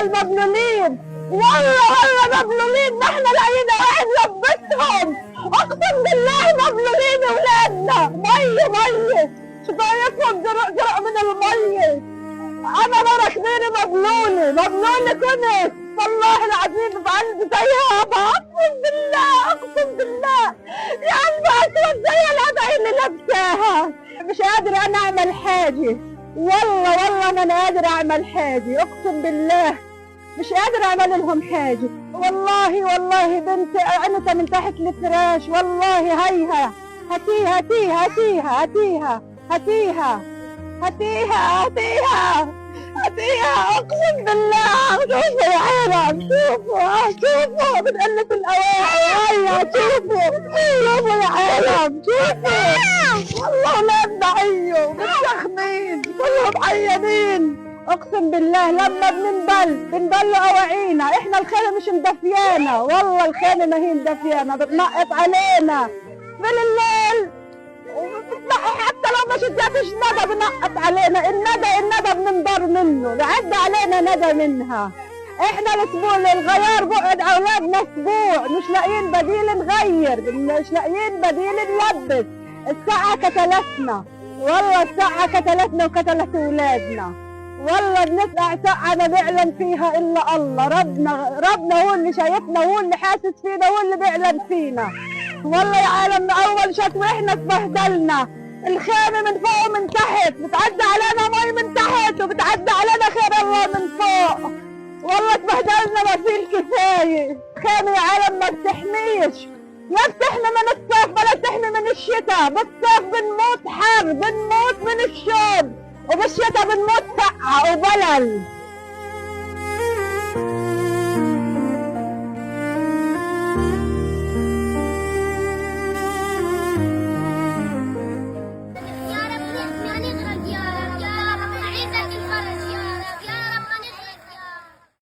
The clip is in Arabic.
المبلولين، والله مبلولين، ما احنا لقينا واحد لبسهم، اقسم بالله مبلولين ولادنا، ميه شفايفهم جرق من الميه. انا راكبين مبلولة كنت والله العظيم بعند زيها، اقسم بالله يا قلبي اسود زي القطع اللي لابساها. مش قادرة انا اعمل حاجة، والله ما قادرة اعمل حاجة، اقسم بالله مش قادرة اعمل لهم حاجة. والله بنت عنتها من تحت الفراش، والله هيها هاتيها اقسم بالله. شوفوا يا عالم، شوفوا بتقلب الاواعي، هيا شوفوا يا عالم، شوفوا والله لا ضعيه متسخنين كلهم عيانين. اقسم بالله لما بنبل اواعينا، احنا الخيمه مش مدفيانا، والله الخيمه ما هي مدفيانا، بتنقط علينا بالليل، حتى لو ما شدتش ندى بنقط علينا. الندى بننضر منه، لعد علينا ندى منها. احنا الاسبوع الغيار بقعد اولادنا اسبوع مش لاقيين بديل نغير، مش لاقيين بديل نلبس. الساعة كتلتنا، والله الساعة كتلتنا وكتلت اولادنا، والله بنسمع ساعة ما بيعلم فيها الا الله. ربنا هو اللي شايفنا، هو اللي حاسس فينا، هو اللي بيعلم فينا. والله يا عالم اول شكوى احنا اتبهدلنا، الخيمه من فوق ومن تحت، بتعدي علينا مي من تحت وبتعدي علينا خير الله من فوق، والله اتبهدلنا ما فيه الكفايه. خيمه يا عالم ما بتحميش، لا بتحمي من الصيف ولا بتحمي من الشتاء. بالصيف بنموت حر، بنموت من الشوب، وبالشتاء بنموت سقعه وبلل.